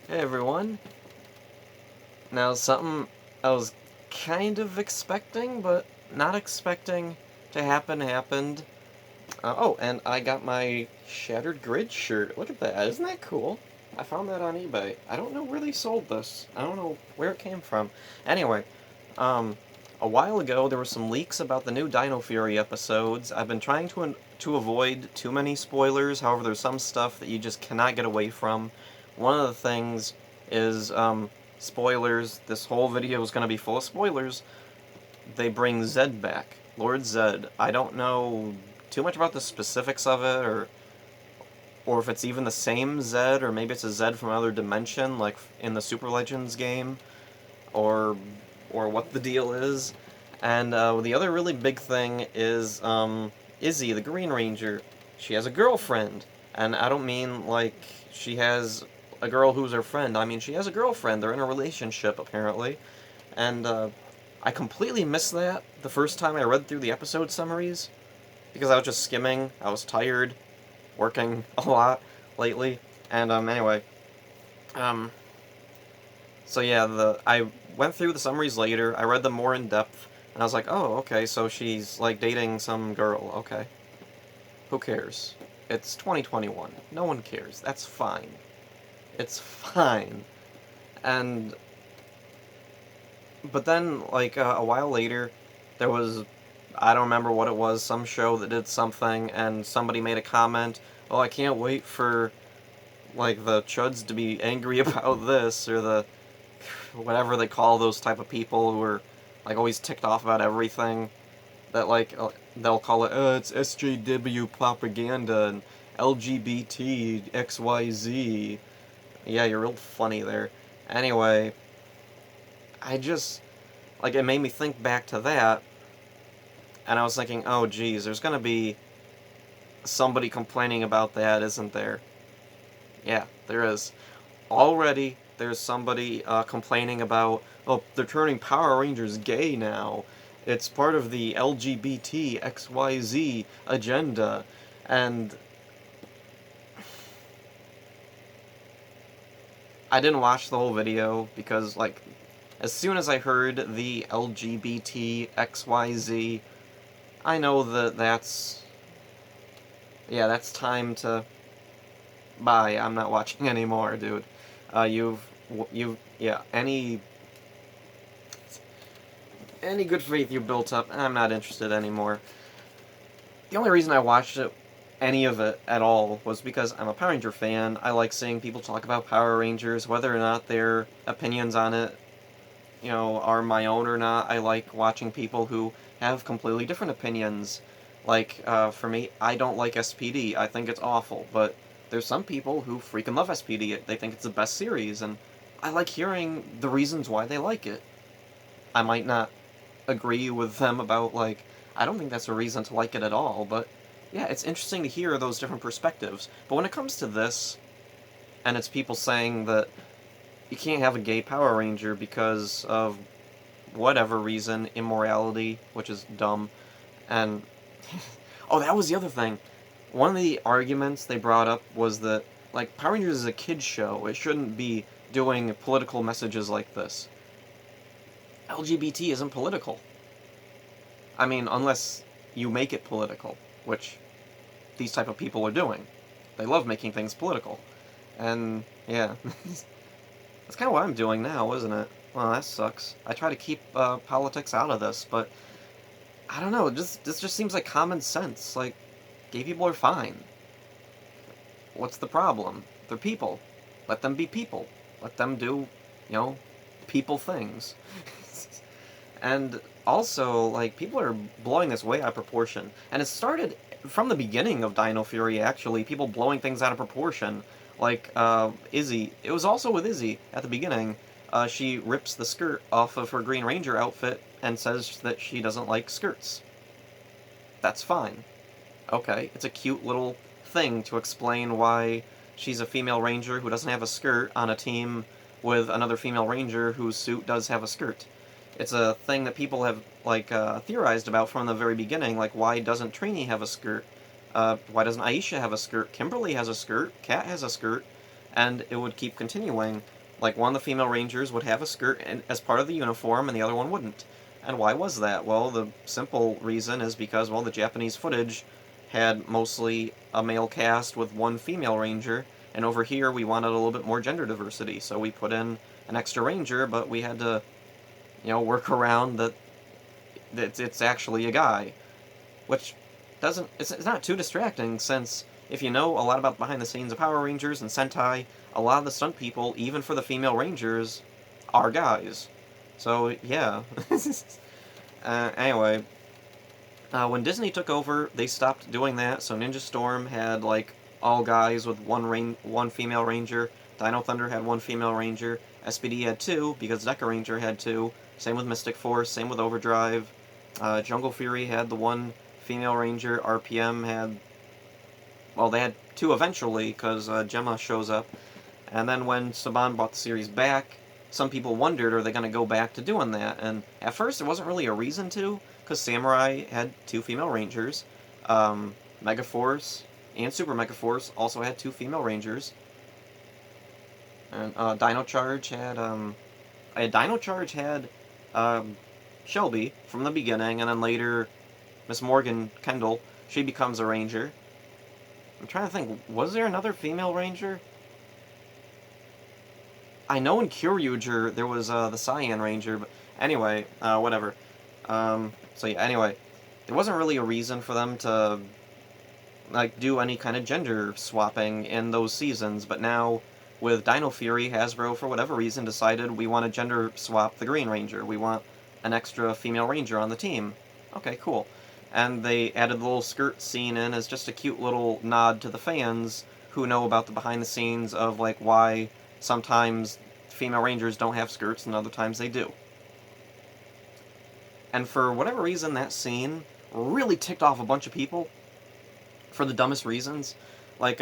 Hey everyone. Now, something I was kind of expecting, but not expecting to happen happened. And I got my Shattered Grid shirt. Look at that. Isn't that cool? I found that on eBay. I don't know where they sold this. I don't know where it came from. Anyway, um, a while ago there were some leaks about the new Dino Fury episodes. I've been trying to avoid too many spoilers. However, there's some stuff that you just cannot get away from. One of the things is spoilers. This whole video is going to be full of spoilers. They bring Zed back, Lord Zed. I don't know too much about the specifics of it, or if it's even the same Zed, or maybe it's a Zed from another dimension, like in the Super Legends game, or or what the deal is. And the other really big thing is Izzy, the Green Ranger. She has a girlfriend, and I don't mean like she has a girl who's her friend. I mean she has a girlfriend. They're in a relationship apparently, and I completely missed that the first time I read through the episode summaries because I was just skimming. I was tired, working a lot lately, and anyway, um, so yeah, the I went through the summaries later. I read them more in depth, and I was like, oh, okay, so she's like dating some girl. Okay, who cares? It's 2021. No one cares. That's fine. It's fine. And but then like a while later, there was I don't remember what it was, some show that did something, and somebody made a comment. Oh, I can't wait for like the chuds to be angry about this, or the whatever they call those type of people who are like always ticked off about everything. That like they'll call it, it's SJW propaganda and LGBT XYZ. Yeah, you're real funny there. Anyway, I just like it made me think back to that, and I was thinking, oh geez, there's gonna be somebody complaining about that, isn't there? Yeah, there is. Already, there's somebody complaining about, oh, they're turning Power Rangers gay now. It's part of the LGBT XYZ agenda. And I didn't watch the whole video because, like, as soon as I heard the LGBT XYZ, I know that that's time to bye. I'm not watching anymore, dude. Yeah, any good faith you built up, I'm not interested anymore. The only reason I watched any of it at all was because I'm a Power Ranger fan. I like seeing people talk about Power Rangers, whether or not their opinions on it, are my own or not. I like watching people who have completely different opinions. Like, for me, I don't like SPD. I think it's awful, but there's some people who freaking love SPD. They think it's the best series, and I like hearing the reasons why they like it. I might not agree with them about, like, I don't think that's a reason to like it at all, but yeah, it's interesting to hear those different perspectives. But when it comes to this, and it's people saying that you can't have a gay Power Ranger because of whatever reason, immorality, which is dumb, and oh, that was the other thing. One of the arguments they brought up was that, like, Power Rangers is a kid's show. It shouldn't be doing political messages like this. LGBT isn't political. I mean, unless you make it political, which these type of people are doing. They love making things political. And, yeah. That's kind of what I'm doing now, isn't it? Well, that sucks. I try to keep politics out of this, but I don't know. This just seems like common sense. Like, gay people are fine. What's the problem? They're people. Let them be people. Let them do, you know, people things. And also, like, people are blowing this way out of proportion. And it started from the beginning of Dino Fury, actually, people blowing things out of proportion. Like, Izzy. It was also with Izzy at the beginning. She rips the skirt off of her Green Ranger outfit and says that she doesn't like skirts. That's fine. Okay, it's a cute little thing to explain why she's a female ranger who doesn't have a skirt on a team with another female ranger whose suit does have a skirt. It's a thing that people have like theorized about from the very beginning. Like, why doesn't Trini have a skirt? Why doesn't Aisha have a skirt? Kimberly has a skirt. Kat has a skirt, and it would keep continuing. Like, one of the female rangers would have a skirt as part of the uniform, and the other one wouldn't. And why was that? Well, the simple reason is because, well, the Japanese footage had mostly a male cast with one female ranger, and over here we wanted a little bit more gender diversity, so we put in an extra ranger, but we had to, work around that it's actually a guy, which doesn't, it's not too distracting, since if you know a lot about behind the scenes of Power Rangers and Sentai, a lot of the stunt people, even for the female rangers, are guys. So, yeah. Anyway, when Disney took over, they stopped doing that, so Ninja Storm had, like, all guys with one female ranger, Dino Thunder had one female ranger, SPD had two, because Deca Ranger had two, same with Mystic Force, same with Overdrive, Jungle Fury had the one female ranger, RPM had, well, they had two eventually, because Gemma shows up, and then when Saban brought the series back, some people wondered, are they going to go back to doing that? And at first, there wasn't really a reason to, because Samurai had two female rangers. Megaforce and Super Megaforce also had two female rangers. And Dino Charge had, Dino Charge had Shelby from the beginning, and then later Miss Morgan Kendall, she becomes a ranger. I'm trying to think, was there another female ranger? I know in Kyoryuger there was the Cyan Ranger, but anyway, whatever. So yeah, anyway, there wasn't really a reason for them to like do any kind of gender swapping in those seasons, but now with Dino Fury, Hasbro, for whatever reason, decided we want to gender swap the Green Ranger. We want an extra female ranger on the team. Okay, cool. And they added the little skirt scene in as just a cute little nod to the fans who know about the behind the scenes of like why sometimes female rangers don't have skirts and other times they do. And for whatever reason, that scene really ticked off a bunch of people for the dumbest reasons. Like,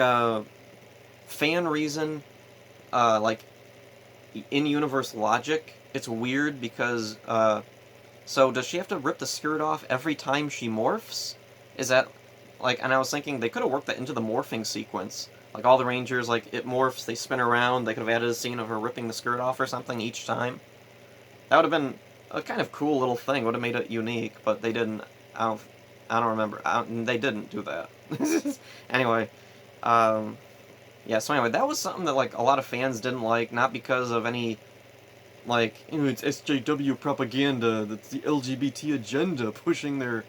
fan reason, like, in-universe logic, it's weird because, so does she have to rip the skirt off every time she morphs? Is that, like, and I was thinking they could have worked that into the morphing sequence. Like, all the Rangers, like, it morphs, they spin around, they could have added a scene of her ripping the skirt off or something each time. That would have been a kind of cool little thing, would have made it unique, but they didn't. I don't remember. They didn't do that. Anyway, yeah, so anyway, that was something that, like, a lot of fans didn't like, not because of any, like, it's SJW propaganda, that's the LGBT agenda pushing their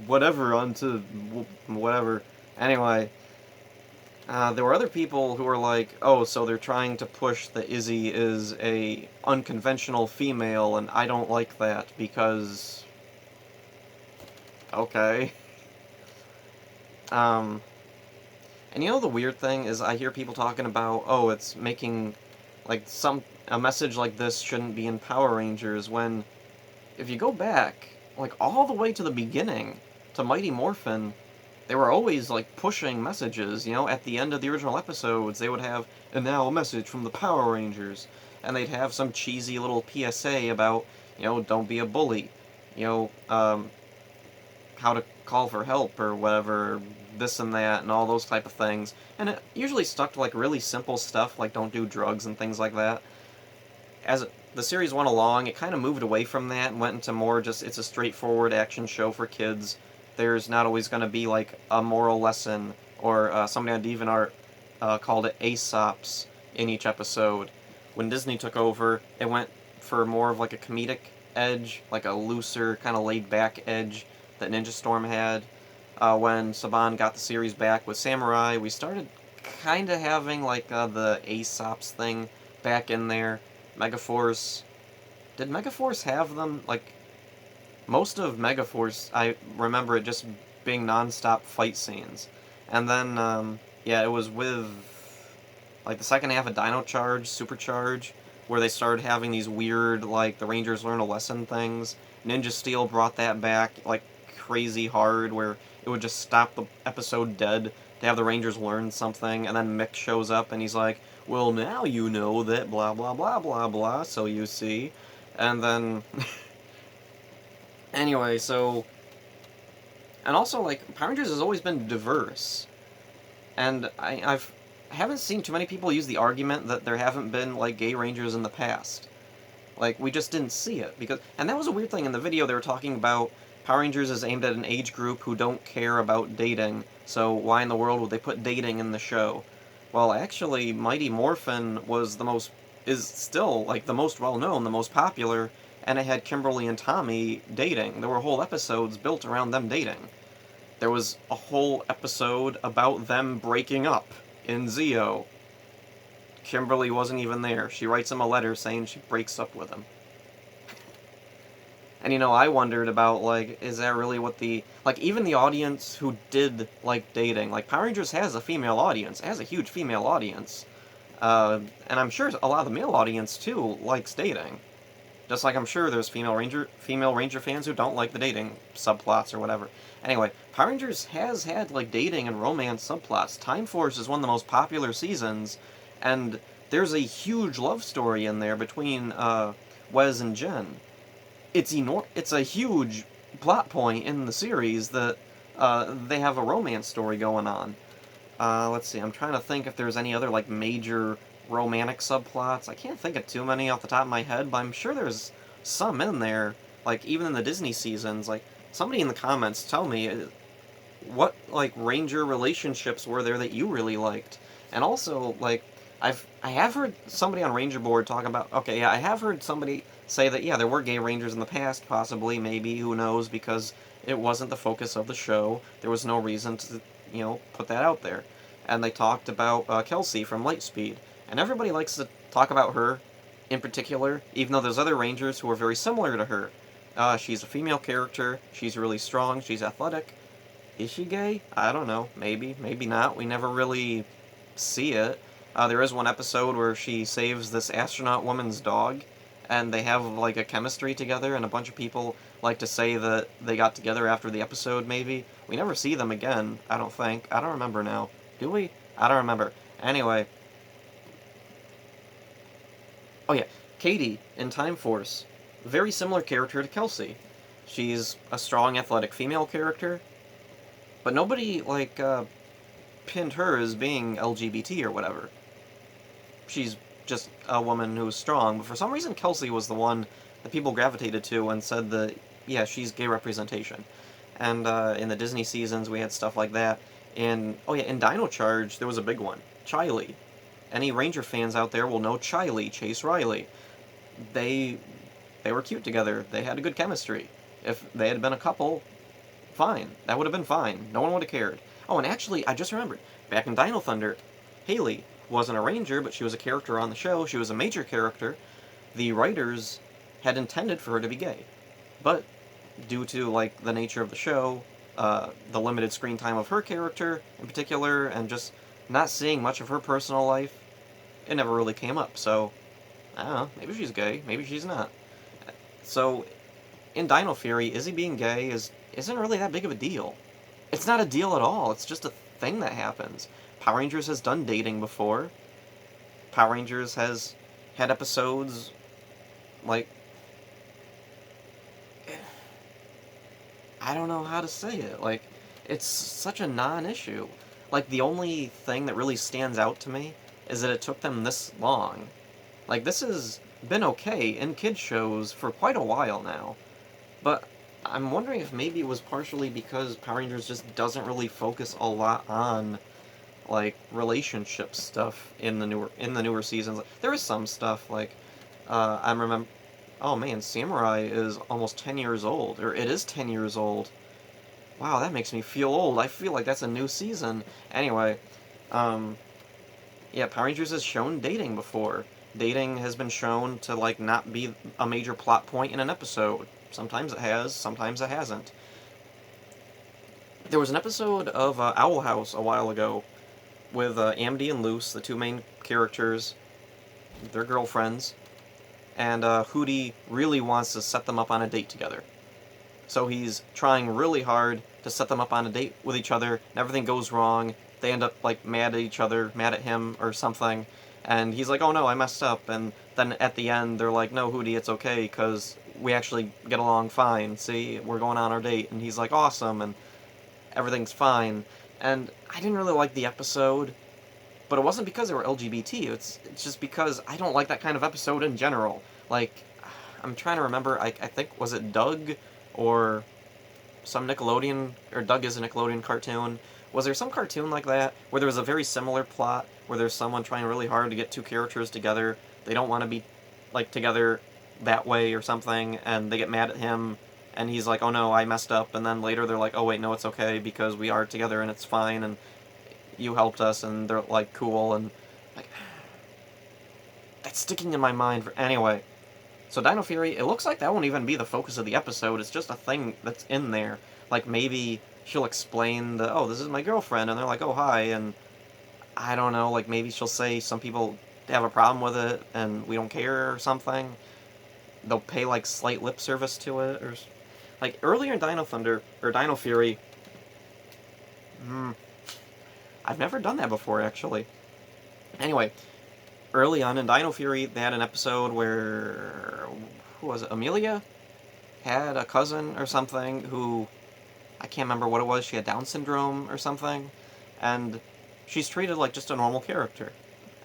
whatever onto whatever. Anyway, there were other people who were like, oh, so they're trying to push that Izzy is a unconventional female, and I don't like that because... Okay. And the weird thing is I hear people talking about, oh, it's making, like, a message like this shouldn't be in Power Rangers, when, if you go back, like, all the way to the beginning, to Mighty Morphin, they were always, like, pushing messages, at the end of the original episodes, they would have, and now a message from the Power Rangers, and they'd have some cheesy little PSA about, don't be a bully, how to call for help or whatever, this and that, and all those type of things, and it usually stuck to, like, really simple stuff, like don't do drugs and things like that. As the series went along, it kind of moved away from that and went into more just, it's a straightforward action show for kids. There's not always going to be, like, a moral lesson, or somebody on DeviantArt called it Aesops in each episode. When Disney took over, it went for more of, like, a comedic edge, like a looser, kind of laid-back edge that Ninja Storm had. When Saban got the series back with Samurai, we started kind of having, like, the Aesops thing back in there. Megaforce... Did Megaforce have them? Like, most of Megaforce, I remember it just being non-stop fight scenes. And then, yeah, it was with, like, the second half of Dino Charge, Supercharge, where they started having these weird, like, the Rangers learn a lesson things. Ninja Steel brought that back, like, crazy hard, where it would just stop the episode dead to have the Rangers learn something, and then Mick shows up and he's like, well, now you know that blah blah blah blah blah, so you see. And then... Anyway, so... And also, like, Power Rangers has always been diverse. And I've I haven't seen too many people use the argument that there haven't been, like, gay Rangers in the past. Like, we just didn't see it. And that was a weird thing. In the video, they were talking about Power Rangers is aimed at an age group who don't care about dating, so why in the world would they put dating in the show? Well, actually, Mighty Morphin is still, like, the most well-known, the most popular, and it had Kimberly and Tommy dating. There were whole episodes built around them dating. There was a whole episode about them breaking up in Zeo. Kimberly wasn't even there. She writes him a letter saying she breaks up with him. And, I wondered about, like, is that really what even the audience who did like dating, like, Power Rangers has a female audience. It has a huge female audience. And I'm sure a lot of the male audience, too, likes dating. Just like I'm sure there's female Ranger fans who don't like the dating subplots or whatever. Anyway, Power Rangers has had, like, dating and romance subplots. Time Force is one of the most popular seasons, and there's a huge love story in there between, Wes and Jen. It's a huge plot point in the series that, they have a romance story going on. Let's see, I'm trying to think if there's any other, like, major romantic subplots. I can't think of too many off the top of my head, but I'm sure there's some in there. Like, even in the Disney seasons, like, somebody in the comments tell me what, like, Ranger relationships were there that you really liked. And also, like, I have heard somebody on Ranger Board talk about, okay, yeah, I have heard somebody say that, yeah, there were gay Rangers in the past, possibly, maybe, who knows, because it wasn't the focus of the show. There was no reason to, put that out there. And they talked about Kelsey from Lightspeed. And everybody likes to talk about her in particular, even though there's other Rangers who are very similar to her. She's a female character, she's really strong, she's athletic. Is she gay? I don't know. Maybe, maybe not. We never really see it. There is one episode where she saves this astronaut woman's dog, and they have, like, a chemistry together, and a bunch of people like to say that they got together after the episode, maybe. We never see them again, I don't think. I don't remember now. Do we? I don't remember. Anyway. Oh yeah, Katie in Time Force. Very similar character to Kelsey. She's a strong, athletic female character, but nobody, like, pinned her as being LGBT or whatever. She's just a woman who's strong, but for some reason Kelsey was the one that people gravitated to and said that, yeah, she's gay representation. And in the Disney seasons we had stuff like that. In Dino Charge there was a big one. Chiley. Any Ranger fans out there will know Chiley, Chase Riley. They were cute together. They had a good chemistry. If they had been a couple, fine. That would have been fine. No one would have cared. Oh, and actually, I just remembered. Back in Dino Thunder, Haley wasn't a Ranger, but she was a character on the show. She was a major character. The writers had intended for her to be gay. But due to, like, the nature of the show, the limited screen time of her character in particular, and just not seeing much of her personal life, it never really came up. So, I don't know, maybe she's gay, maybe she's not. So, in Dino Fury, Izzy being gay isn't really that big of a deal. It's not a deal at all, it's just a thing that happens. Power Rangers has done dating before. Power Rangers has had episodes, like, I don't know how to say it, like, it's such a non-issue. Like, the only thing that really stands out to me is that it took them this long. Like, this has been okay in kids shows for quite a while now. But I'm wondering if maybe it was partially because Power Rangers just doesn't really focus a lot on, like, relationship stuff in the newer seasons. There is some stuff, like, I remember, oh man, Samurai is almost 10 years old, or it is 10 years old. Wow, that makes me feel old. I feel like that's a new season. Anyway, yeah, Power Rangers has shown dating before. Dating has been shown to, like, not be a major plot point in an episode. Sometimes it has, sometimes it hasn't. There was an episode of Owl House a while ago with Amity and Luce, the two main characters, their girlfriends, and Hootie really wants to set them up on a date together. So he's trying really hard to set them up on a date with each other, and everything goes wrong. They end up, like, mad at each other, mad at him or something, and he's like, oh no, I messed up, and then at the end they're like, no, Hootie, it's okay, because we actually get along fine, see, we're going on our date, and he's like, awesome, and everything's fine. And I didn't really like the episode, But it wasn't because they were LGBT. It's just because I don't like that kind of episode in general. Like, I'm trying to remember. I think, was it Doug or some Nickelodeon, or Doug is a Nickelodeon cartoon. Was there some cartoon like that where there was a very similar plot where there's someone trying really hard to get two characters together? They don't want to be like together that way or something, and they get mad at him, and he's like, "Oh no, I messed up." And then later they're like, "Oh wait, no, it's okay because we are together and it's fine, and you helped us," and they're like, "Cool," and like that's sticking in my mind. Anyway, so Dino Fury, it looks like that won't even be the focus of the episode. It's just a thing that's in there. Like maybe she'll explain the, "Oh, this is my girlfriend," and they're like, "Oh, hi," and I don't know, like maybe she'll say some people have a problem with it and we don't care or something. They'll pay like slight lip service to it, or like earlier in Dino Thunder or Dino Fury. I've never done that before actually. Anyway, early on in Dino Fury, they had an episode where, who was it? Amelia had a cousin or something who, I can't remember what it was. She had Down syndrome or something, and she's treated like just a normal character,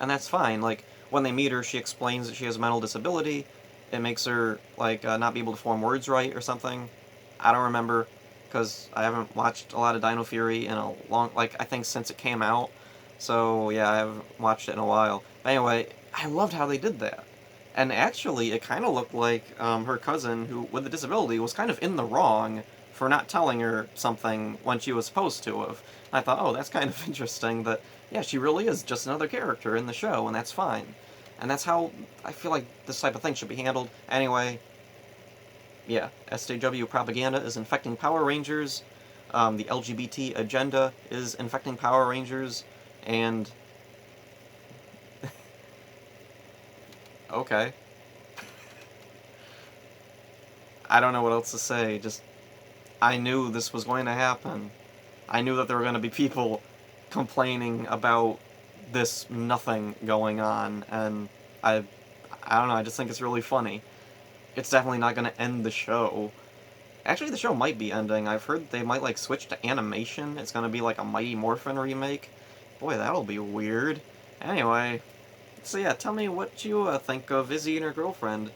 and that's fine. Like when they meet her, she explains that she has a mental disability. It makes her like not be able to form words right or something. I don't remember because I haven't watched a lot of Dino Fury in a long, like I think since it came out. So yeah, I haven't watched it in a while. But anyway, I loved how they did that. And actually, it kind of looked like her cousin, who with the disability, was kind of in the wrong for not telling her something when she was supposed to have. And I thought, oh, that's kind of interesting that, yeah, she really is just another character in the show, and that's fine. And that's how I feel like this type of thing should be handled. Anyway, yeah, SJW propaganda is infecting Power Rangers. The LGBT agenda is infecting Power Rangers, and okay. I don't know what else to say. Just, I knew this was going to happen. I knew that there were going to be people complaining about this nothing going on, and I don't know, I just think it's really funny. It's definitely not going to end the show. Actually, the show might be ending. I've heard they might, like, switch to animation. It's going to be like a Mighty Morphin remake. Boy, that'll be weird. Anyway, so yeah, tell me what you think of Izzy and her girlfriend.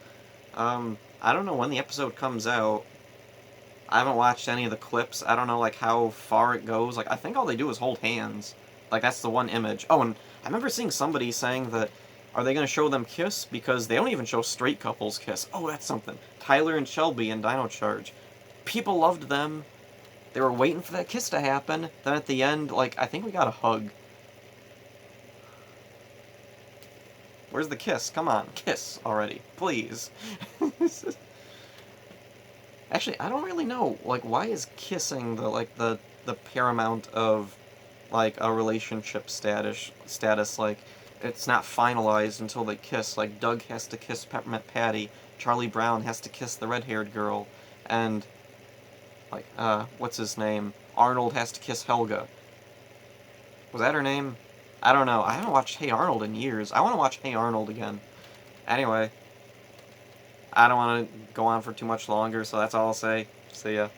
I don't know when the episode comes out. I haven't watched any of the clips. I don't know, like, how far it goes. Like, I think all they do is hold hands. Like, that's the one image. Oh, and I remember seeing somebody saying that, are they going to show them kiss? Because they don't even show straight couples kiss. Oh, that's something. Tyler and Shelby in Dino Charge. People loved them. They were waiting for that kiss to happen. Then at the end, like, I think we got a hug. Where's the kiss? Come on, kiss already. Please. Actually, I don't really know. Like, why is kissing the paramount of like a relationship status? Like, it's not finalized until they kiss. Like, Doug has to kiss Peppermint Patty, Charlie Brown has to kiss the red-haired girl, and like what's his name? Arnold has to kiss Helga. Was that her name? I don't know. I haven't watched Hey Arnold in years. I want to watch Hey Arnold again. Anyway, I don't want to go on for too much longer, so that's all I'll say. See ya.